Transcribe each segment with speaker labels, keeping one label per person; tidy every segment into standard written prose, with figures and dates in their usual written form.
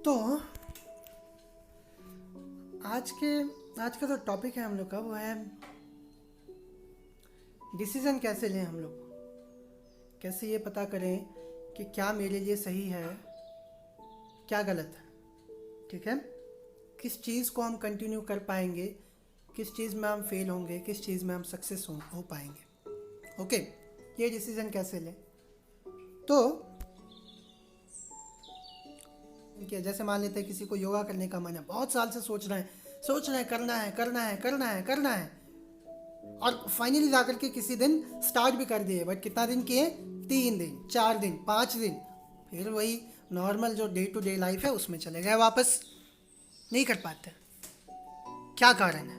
Speaker 1: तो आज का जो टॉपिक है हम लोग का वो है डिसीज़न कैसे लें हम लोग, कैसे ये पता करें कि क्या मेरे लिए सही है, क्या गलत है। ठीक है, किस चीज़ को हम कंटिन्यू कर पाएंगे, किस चीज़ में हम फेल होंगे, किस चीज़ में हम सक्सेस हो पाएंगे। ओके, ये डिसीज़न कैसे लें। तो जैसे मान लेते हैं किसी को योगा करने का मन है, बहुत साल से सोच रहे हैं करना है और फाइनली जाकर के किसी दिन स्टार्ट भी कर दिए। बट कितना दिन किए? 3 दिन, 4 दिन, 5 दिन, फिर वही नॉर्मल जो डे टू डे लाइफ है उसमें चले गए वापस। नहीं कर पाते। क्या कारण है,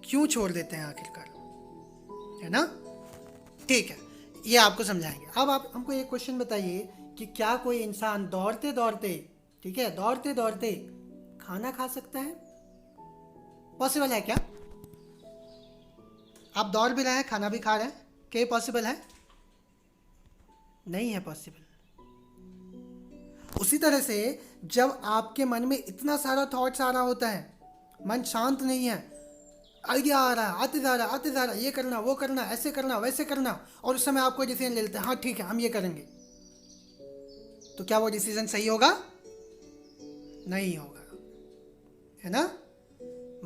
Speaker 1: क्यों छोड़ देते हैं आखिरकार, है ना? ठीक है, ये आपको समझाएंगे। अब आप हमको एक क्वेश्चन बताइए कि क्या कोई इंसान दौड़ते दौड़ते, ठीक है, दौड़ते दौड़ते खाना खा सकता है? पॉसिबल है क्या? आप दौड़ भी रहे हैं, खाना भी खा रहे हैं, क्या ये पॉसिबल है? नहीं है पॉसिबल। उसी तरह से जब आपके मन में इतना सारा थॉट्स आ रहा होता है, मन शांत नहीं है, आइडिया आ रहा है, आते जा रहा, ये करना, वो करना, ऐसे करना, वैसे करना, और उस समय आपको डिसीजन ले लेते हैं, हाँ ठीक है हम ये करेंगे, तो क्या वो डिसीजन सही होगा? नहीं होगा, है ना?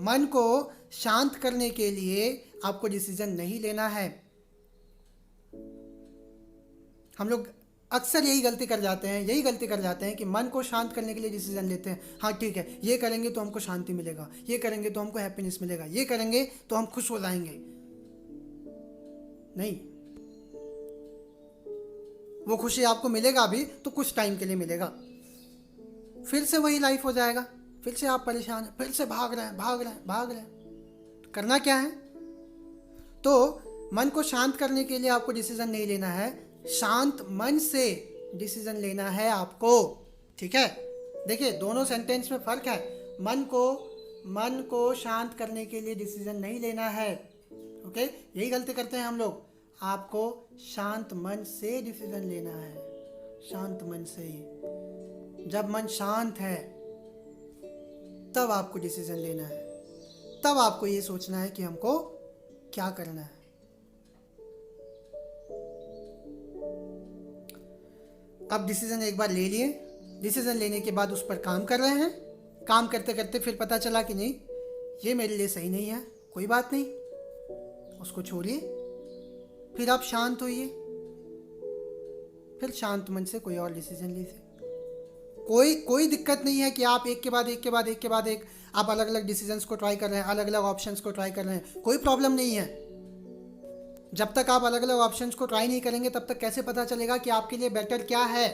Speaker 1: मन को शांत करने के लिए आपको डिसीजन नहीं लेना है। हम लोग अक्सर यही गलती कर जाते हैं कि मन को शांत करने के लिए डिसीजन लेते हैं। हाँ ठीक है, ये करेंगे तो हमको शांति मिलेगा, ये करेंगे तो हमको हैप्पीनेस मिलेगा, ये करेंगे तो हम खुश हो जाएंगे। नहीं, वो खुशी आपको मिलेगा भी तो कुछ टाइम के लिए मिलेगा, फिर से वही लाइफ हो जाएगा, फिर से आप परेशान हैं, फिर से भाग रहे हैं। करना क्या है? तो मन को शांत करने के लिए आपको डिसीजन नहीं लेना है, शांत मन से डिसीजन लेना है आपको। ठीक है, देखिए दोनों सेंटेंस में फर्क है। मन को शांत करने के लिए डिसीजन नहीं लेना है। ओके, यही गलती करते हैं हम लोग। आपको शांत मन से डिसीजन लेना है, शांत मन से। जब मन शांत है तब आपको डिसीजन लेना है, तब आपको ये सोचना है कि हमको क्या करना है। अब डिसीजन एक बार ले लिए, डिसीजन लेने के बाद उस पर काम कर रहे हैं, काम करते करते फिर पता चला कि नहीं ये मेरे लिए सही नहीं है, कोई बात नहीं, उसको छोड़िए, फिर आप शांत होइए, फिर शांत मन से कोई और डिसीजन लीजिए। कोई दिक्कत नहीं है कि आप एक के बाद एक आप अलग अलग डिसीजंस को ट्राई कर रहे हैं, अलग अलग ऑप्शंस को ट्राई कर रहे हैं, कोई प्रॉब्लम नहीं है। जब तक आप अलग अलग ऑप्शंस को ट्राई नहीं करेंगे तब तक कैसे पता चलेगा कि आपके लिए बेटर क्या है?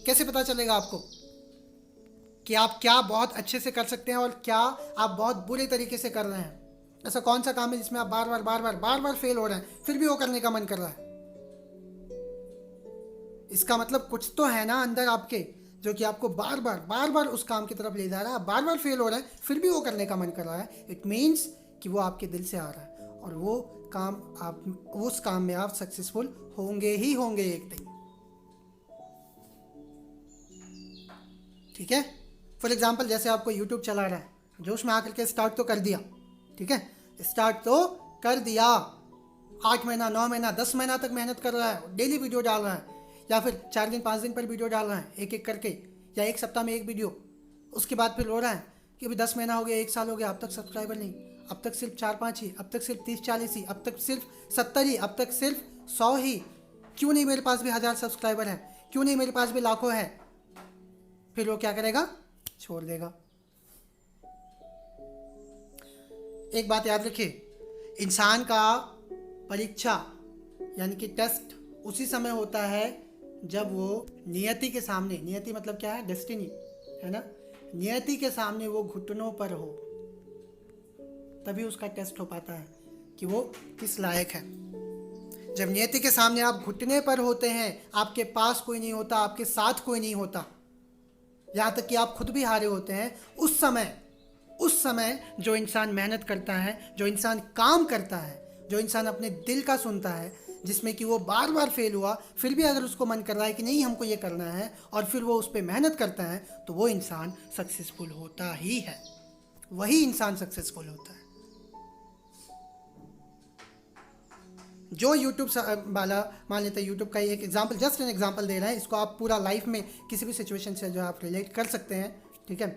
Speaker 1: कैसे पता चलेगा आपको कि आप क्या बहुत अच्छे से कर सकते हैं और क्या आप बहुत बुरे तरीके से कर रहे हैं? ऐसा कौन सा काम है जिसमें आप बार बार फेल हो रहे हैं फिर भी वो करने का मन कर रहा है? इसका मतलब कुछ तो है ना अंदर आपके जो कि आपको बार बार उस काम की तरफ ले जा रहा है। बार बार फेल हो रहा है फिर भी वो करने का मन कर रहा है। इट मीन्स कि वो आपके दिल से आ रहा है और वो काम उस काम में आप सक्सेसफुल होंगे ही होंगे एक दिन। ठीक है, फॉर एग्जाम्पल जैसे आपको यूट्यूब चला रहा है, जोश में आकर के स्टार्ट तो कर दिया, ठीक है, स्टार्ट तो कर दिया, 8 महीना 9 महीना 10 महीना तक मेहनत कर रहा है, डेली वीडियो डाल रहा है, या फिर 4 दिन 5 दिन पर वीडियो डाल रहा है एक एक करके, या एक सप्ताह में एक वीडियो। उसके बाद फिर रो रहा है कि अभी 10 महीना हो गया, 1 साल हो गया, अब तक सब्सक्राइबर नहीं, अब तक सिर्फ 4-5 ही, अब तक सिर्फ 30-40 ही, अब तक सिर्फ 70 ही, अब तक सिर्फ 100 ही, क्यों नहीं मेरे पास भी 1000 सब्सक्राइबर है, क्यों नहीं मेरे पास भी लाखों है? फिर वो क्या करेगा? छोड़ देगा। एक बात याद रखिए, इंसान का परीक्षा यानी कि टेस्ट उसी समय होता है जब वो नियति के सामने, नियति मतलब क्या है? डेस्टिनी, है ना? नियति के सामने वो घुटनों पर हो, तभी उसका टेस्ट हो पाता है कि वो किस लायक है। जब नियति के सामने आप घुटने पर होते हैं, आपके पास कोई नहीं होता, आपके साथ कोई नहीं होता, यहाँ तक कि आप खुद भी हारे होते हैं, उस समय जो इंसान मेहनत करता है, जो इंसान काम करता है, जो इंसान अपने दिल का सुनता है, जिसमें कि वो बार बार फेल हुआ, फिर भी अगर उसको मन कर रहा है कि नहीं हमको ये करना है और फिर वो उस पर मेहनत करता है, तो वो इंसान सक्सेसफुल होता ही है, वही इंसान सक्सेसफुल होता है। जो यूट्यूब वाला, मान लेते हैं यूट्यूब का एक एग्जांपल, जस्ट एन एग्जांपल दे रहे हैं, इसको आप पूरा लाइफ में किसी भी सिचुएशन से जो आप रिलेट कर सकते हैं, ठीक है।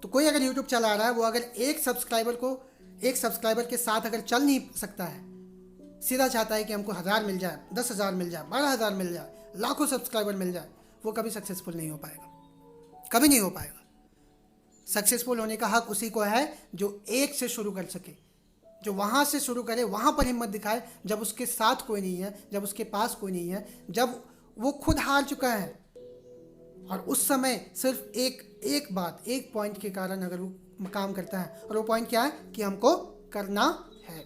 Speaker 1: तो कोई अगर यूट्यूब चला रहा है, वो अगर एक सब्सक्राइबर के साथ अगर चल नहीं सकता है, सीधा चाहता है कि हमको 1000 मिल जाए, 10,000 मिल जाए, 12,000 मिल जाए, लाखों सब्सक्राइबर मिल जाए, वो कभी सक्सेसफुल नहीं हो पाएगा, कभी नहीं हो पाएगा। सक्सेसफुल होने का हक उसी को है जो एक से शुरू कर सके, जो वहाँ से शुरू करे, वहाँ पर हिम्मत दिखाए, जब उसके साथ कोई नहीं है, जब उसके पास कोई नहीं है, जब वो खुद हार चुका है, और उस समय सिर्फ एक बात, एक पॉइंट के कारण अगर वो काम करता है, और वो पॉइंट क्या है कि हमको करना है।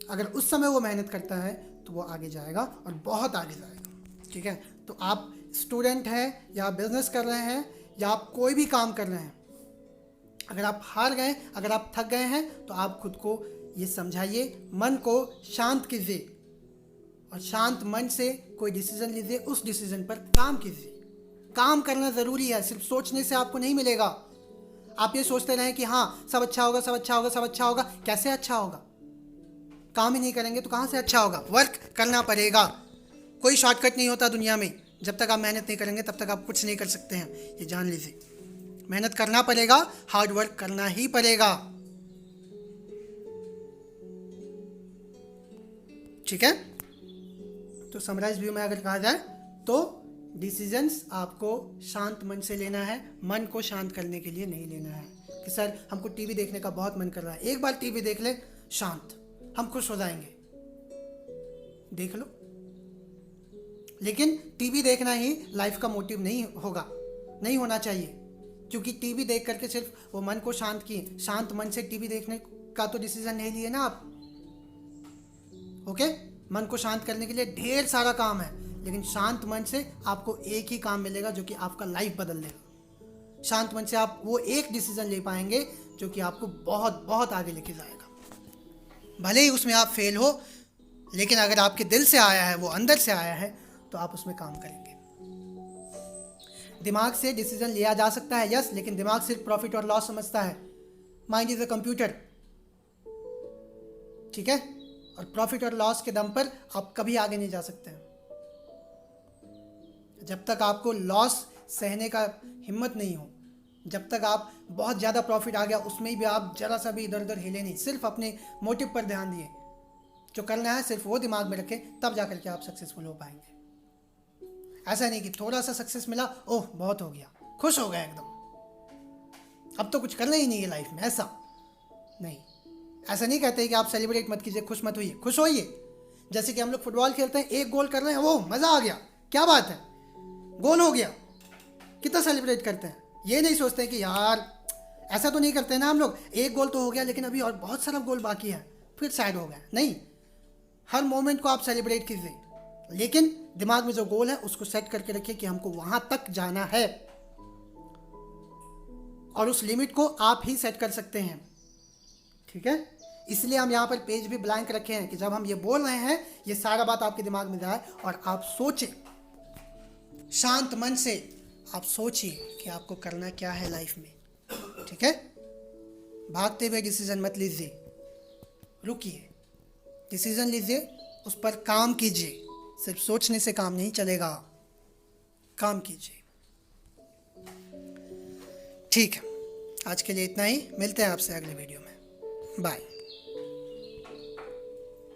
Speaker 1: अगर उस समय वो मेहनत करता है तो वो आगे जाएगा और बहुत आगे जाएगा, ठीक है। तो आप स्टूडेंट हैं या बिजनेस कर रहे हैं या आप कोई भी काम कर रहे हैं, अगर आप हार गए, अगर आप थक गए हैं, तो आप खुद को ये समझाइए, मन को शांत कीजिए और शांत मन से कोई डिसीजन लीजिए, उस डिसीजन पर काम कीजिए। काम करना ज़रूरी है, सिर्फ सोचने से आपको नहीं मिलेगा। आप ये सोचते रहें कि हाँ सब अच्छा होगा, सब अच्छा होगा, सब अच्छा होगा, कैसे अच्छा होगा? काम ही नहीं करेंगे तो कहाँ से अच्छा होगा? वर्क करना पड़ेगा, कोई शॉर्टकट नहीं होता दुनिया में। जब तक आप मेहनत नहीं करेंगे तब तक आप कुछ नहीं कर सकते हैं, ये जान लीजिए। मेहनत करना पड़ेगा, हार्ड वर्क करना ही पड़ेगा, ठीक है। तो समराइज व्यू में अगर कहा जाए तो डिसीजंस आपको शांत मन से लेना है, मन को शांत करने के लिए नहीं लेना है कि सर हमको टीवी देखने का बहुत मन कर रहा है, एक बार टीवी देख ले शांत, हम खुश हो जाएंगे, देख लो। लेकिन टीवी देखना ही लाइफ का मोटिव नहीं होगा, नहीं होना चाहिए, क्योंकि टीवी देख करके सिर्फ वो मन को शांत किए, शांत मन से टीवी देखने का तो डिसीजन नहीं लिए ना आप, ओके। मन को शांत करने के लिए ढेर सारा काम है, लेकिन शांत मन से आपको एक ही काम मिलेगा जो कि आपका लाइफ बदल देगा। शांत मन से आप वो एक डिसीजन ले पाएंगे जो कि आपको बहुत बहुत आगे लेके जाएगा। भले ही उसमें आप फेल हो, लेकिन अगर आपके दिल से आया है, वो अंदर से आया है, तो आप उसमें काम करेंगे। दिमाग से डिसीजन लिया जा सकता है, यस, लेकिन दिमाग सिर्फ प्रॉफिट और लॉस समझता है। माइंड इज अ कंप्यूटर, ठीक है, और प्रॉफिट और लॉस के दम पर आप कभी आगे नहीं जा सकते हैं। जब तक आपको लॉस सहने का हिम्मत नहीं हो, जब तक आप बहुत ज़्यादा प्रॉफिट आ गया उसमें भी आप जरा सा भी इधर उधर हिले नहीं, सिर्फ अपने मोटिव पर ध्यान दिए, जो करना है सिर्फ वो दिमाग में रखें, तब जा करके आप सक्सेसफुल हो पाएंगे। ऐसा नहीं कि थोड़ा सा सक्सेस मिला, ओह बहुत हो गया, खुश हो गया एकदम, अब तो कुछ करना ही नहीं है लाइफ में, ऐसा नहीं। ऐसा नहीं कहते कि आप सेलिब्रेट मत कीजिए, खुश मत होइए, खुश होइए। जैसे कि हम लोग फुटबॉल खेलते हैं, एक गोल कर रहे हैं, वो मज़ा आ गया, क्या बात है, गोल हो गया, कितना सेलिब्रेट करते हैं। ये नहीं सोचते हैं कि यार, ऐसा तो नहीं करते हैं ना हम लोग, एक गोल तो हो गया लेकिन अभी और बहुत सारा गोल बाकी है, फिर सैड हो गया। नहीं, हर मोमेंट को आप सेलिब्रेट कीजिए, लेकिन दिमाग में जो गोल है उसको सेट करके रखिए कि हमको वहां तक जाना है, और उस लिमिट को आप ही सेट कर सकते हैं, ठीक है। इसलिए हम यहाँ पर पेज भी ब्लैंक रखे हैं कि जब हम ये बोल रहे हैं, ये सारा बात आपके दिमाग में जाए और आप सोचें, शांत मन से आप सोचिए कि आपको करना क्या है लाइफ में, ठीक है। भागते हुए डिसीजन मत लीजिए, रुकिए, डिसीजन लीजिए, उस पर काम कीजिए। सिर्फ सोचने से काम नहीं चलेगा, काम कीजिए, ठीक है। आज के लिए इतना ही, मिलते हैं आपसे अगले वीडियो में, बाय।